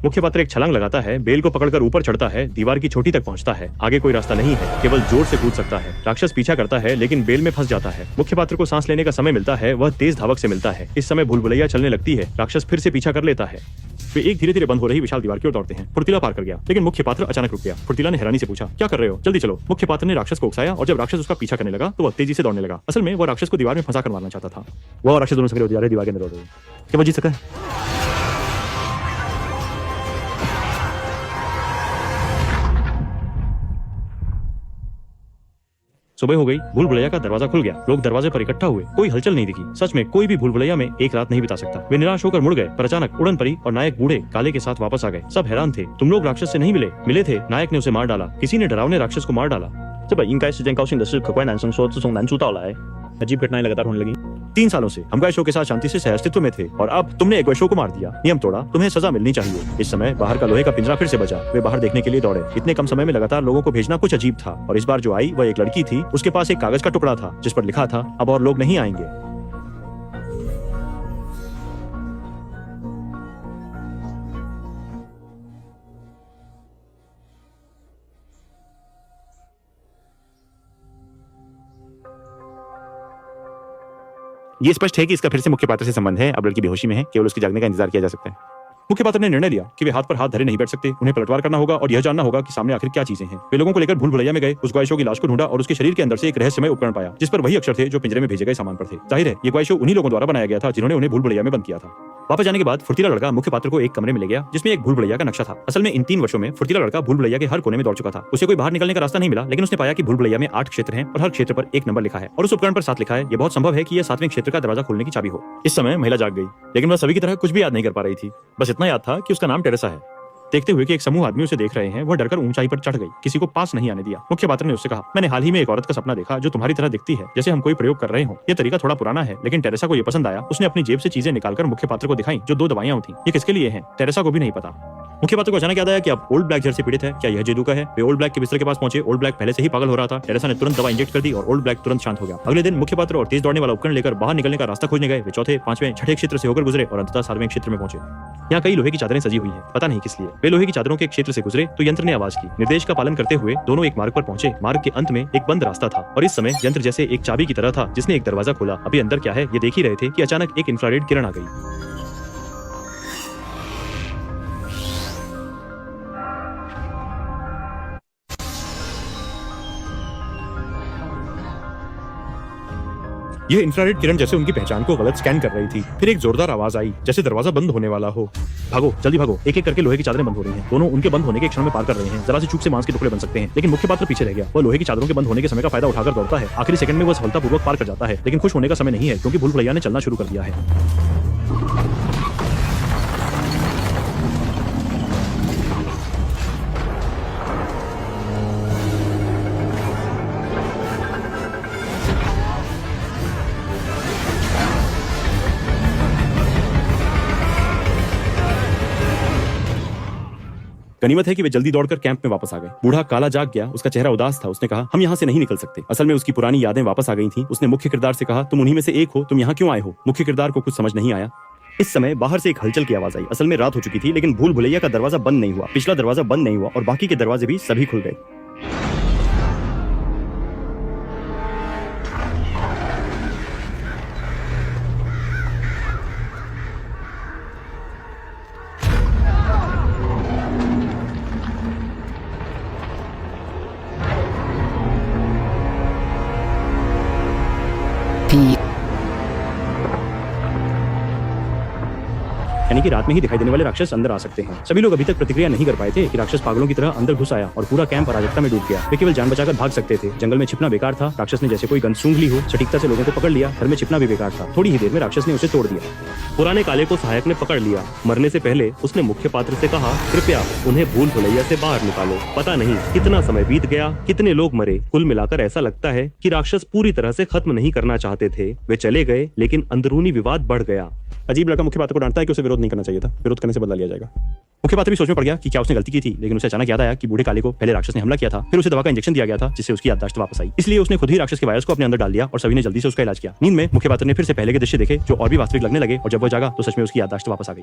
मुख्य पात्र एक छलांग लगाता है, बेल को पकड़कर ऊपर चढ़ता है, दीवार की चोटी तक पहुंचता है। आगे कोई रास्ता नहीं है, केवल जोर से कूद सकता है। राक्षस पीछा करता है लेकिन बेल में फंस जाता है। मुख्य पात्र को सांस लेने का समय मिलता है, वह तेज धावक से मिलता है। इस समय भूल भुलैया चलने लगती है। राक्षस फिर से पीछा कर लेता है। वे एक धीरे धीरे बंद हो रही विशाल दीवार की ओर दौड़ते हैं। फुर्तीला पार कर गया, लेकिन मुख्य पात्र अचानक रुक गया। फुर्तीला ने हैरानी से पूछा, क्या कर रहे हो? जल्दी चलो। मुख्य पात्र ने राक्षस को उकसाया और जब राक्षस उसका पीछा करने लगा तो वह तेजी से दौड़ने लगा। असल में वह राक्षस को दीवार में फंसा कर मारना चाहता था। वह राक्षस दोनों सक्रिय हो जा रहे दीवार के अंदर दौड़ रहे। क्या वह जीत सकता है? सुबह हो गई। भूल भुलैया का दरवाजा खुल गया। लोग दरवाजे पर इकट्ठा हुए। कोई हलचल नहीं दिखी। सच में कोई भी भूल भुलैया में एक रात नहीं बिता सकता। वे निराश होकर मुड़ गए, पर अचानक उड़न परी और नायक बूढ़े काले के साथ वापस आ गए। सब हैरान थे। तुम लोग राक्षस से नहीं मिले थे। नायक ने उसे मार डाला। किसी ने डरावने राक्षस को मार डाला। 这本应该是件高兴的事。可乖男生说，自从南珠到来，अजीब घटनाएं लगातार होने लगी। 3 सालों से हम गायशो के साथ शांति से सहअस्तित्व में थे और अब तुमने एक गायशो को मार दिया। नियम तोड़ा, तुम्हें सजा मिलनी चाहिए। इस समय बाहर का लोहे का पिंजरा फिर से बचा। वे बाहर देखने के लिए दौड़े। इतने कम समय में लगातार लोगों को भेजना कुछ अजीब था और इस बार जो आई वह एक लड़की थी। उसके पास एक कागज का टुकड़ा था जिस पर लिखा था, अब और लोग नहीं आएंगे। ये स्पष्ट है कि इसका फिर से मुख्य पात्र से संबंध है। अब लड़की बेहोशी में है, केवल उसके जागने का इंतजार किया जा सकता है। मुख्य पात्र ने निर्णय लिया कि वे हाथ पर हाथ धरे नहीं बैठ सकते। उन्हें पलटवार करना होगा और यह जानना होगा कि सामने आखिर क्या चीजें हैं। वे लोगों को लेकर भूल भुलैया में गए। उस गायशो की लाश को ढूंढा और उसके शरीर के अंदर से एक रहस्यमय उपकरण पाया जिस पर वही अक्षर थे जो पिंजरे में भेजे गए सामान पर थे। जाहिर है ये गायशो उन्हीं लोगों द्वारा बनाया गया था जिन्होंने उन्हें भूल भुलैया में बंद किया था। वापस जाने के बाद फुर्तीला लड़का मुख्य पात्र को एक कमरे में ले गया जिसमें एक भूल भुलैया का नक्शा था। असल में इन 3 वर्षों में फुर्तीला लड़का भूल भुलैया के हर कोने में दौड़ चुका था। उसे कोई बाहर निकलने का रास्ता नहीं मिला, लेकिन उसने पाया कि भूल भुलैया में 8 क्षेत्र हैं और हर क्षेत्र पर एक नंबर लिखा है और उस उपकरण पर 7 लिखा है। यह बहुत संभव है कि यह 7वें क्षेत्र का दरवाजा खोलने की चाबी हो। इस समय महिला जाग गई, लेकिन वह सभी की तरह कुछ भी याद नहीं कर पा रही थी। बस इतना याद था कि उसका नाम टेरेसा है। देखते हुए कि एक समूह आदमी उसे देख रहे हैं, वह डरकर ऊंचाई पर चढ़ गई। किसी को पास नहीं आने दिया। मुख्य पात्र ने उससे कहा, मैंने हाल ही में एक औरत का सपना देखा जो तुम्हारी तरह दिखती है, जैसे हम कोई प्रयोग कर रहे हो। यह तरीका थोड़ा पुराना है, लेकिन टेरेसा को यह पसंद आया। उसने अपनी जेब से चीजें निकालकर मुख्य पात्र को दिखाई जो 2 दवाइयां थी। ये किसके लिए हैं? टेरेसा को भी नहीं पता। मुख्य पात्र को अचानक याद आया कि अब ओल्ड ब्लैक जहर से पीड़ित है। क्या यह जेदू का है? वे ओल्ड ब्लैक के बिस्तर के पास पहुंचे। ओल्ड ब्लैक पहले से ही पागल हो रहा था। टेरेसा ने तुरंत दवा इंजेक्ट कर दी और ओल्ड ब्लैक तुरंत शांत हो गया। अगले दिन मुख्य पात्र और तेज दौड़ने वाला उपकरण लेकर बाहर निकलने का रास्ता खोजने गए। वे चौथे, 5वें, 6ठे क्षेत्र से होकर गुजरे और अंततः 7वें क्षेत्र में पहुंचे। यहाँ कई लोहे की चादरें सजी हुई हैं, पता नहीं किस लिए। वे लोहे की चादरों के क्षेत्र से गुजरे तो यंत्र ने आवाज की। निर्देश का पालन करते हुए दोनों एक मार्ग पर पहुंचे। मार्ग के अंत में एक बंद रास्ता था और इस समय यंत्र जैसे एक चाबी की तरह था जिसने एक दरवाजा खोला। अभी अंदर क्या है ये देख ही रहे थे कि अचानक एक इंफ्रारेड किरण आ गई। यह इंफ्रारेड किरण जैसे उनकी पहचान को गलत स्कैन कर रही थी। फिर एक जोरदार आवाज आई जैसे दरवाजा बंद होने वाला हो। भागो, जल्दी भागो। एक एक करके लोहे की चादरें बंद हो रही हैं। दोनों उनके बंद होने के क्षण में पार कर रहे हैं। जरा सी चूक से मांस के टुकड़े बन सकते हैं। लेकिन मुख्य पात्र पीछे रह गया। वह लोहे की चादरों के बंद होने के समय का फायदा उठाकर दौड़ता है। आखिरी सेकंड में वह सफलतापूर्वक पार कर जाता है, लेकिन खुश होने का समय नहीं है क्योंकि भूल भुलैया ने चलना शुरू कर दिया है। गनीमत है कि वे जल्दी दौड़कर कैंप में वापस आ गए। बूढ़ा काला जाग गया। उसका चेहरा उदास था। उसने कहा, हम यहाँ से नहीं निकल सकते। असल में उसकी पुरानी यादें वापस आ गई थीं। उसने मुख्य किरदार से कहा, तुम उन्हीं में से एक हो, तुम यहाँ क्यों आए हो? मुख्य किरदार को कुछ समझ नहीं आया। इस समय बाहर से एक हलचल की आवाज आई। असल में रात हो चुकी थी, लेकिन भूल भुलैया का दरवाजा बंद नहीं हुआ। पिछला दरवाजा बंद नहीं हुआ और बाकी के दरवाजे भी सभी खुल गए। यानी कि रात में ही दिखाई देने वाले राक्षस अंदर आ सकते हैं। सभी लोग अभी तक प्रतिक्रिया नहीं कर पाए थे कि राक्षस पागलों की तरह अंदर घुस आया और पूरा कैंप अराजकता में डूब गया। वे केवल जान बचाकर भाग सकते थे। जंगल में छिपना बेकार था। राक्षस ने जैसे कोई गन सूंघ ली हो, सटीकता से लोगों को पकड़ लिया। घर में छिपना भी बेकार था। थोड़ी ही देर में राक्षस ने उसे तोड़ दिया। पुराने काले को सहायक ने पकड़ लिया। मरने से पहले उसने मुख्य पात्र से कहा, कृपया उन्हें भूल भुलैया से बाहर निकालो। पता नहीं कितना समय बीत गया, कितने लोग मरे। कुल मिलाकर ऐसा लगता है कि राक्षस पूरी तरह से खत्म नहीं करना चाहते थे। वे चले गए, लेकिन अंदरूनी विवाद बढ़ गया। अजीब लड़का मुख्य पात्र को डांटता है कि उसे विरोध नहीं करना चाहिए था। विरोध करने से बदला लिया जाएगा। मुख्य पात्र भी सोच में पड़ गया कि क्या उसने गलती की थी, लेकिन उसे अचानक याद आया कि बूढ़े काले को पहले राक्षस ने हमला किया था, फिर उसे दवा का इंजेक्शन दिया गया था जिससे उसकी याददाश्त वापस आई। इसलिए उसने खुद ही राक्षस के वायरस को अपने अंदर डाल दिया और सभी ने जल्दी से उसका इलाज किया। नींद में मुख्य पात्र ने फिर से पहले के दृश्य देखे जो और भी वास्तविक लगने लगे और जब वो जागा तो सच में उसकी याददाश्त वापस आ गई।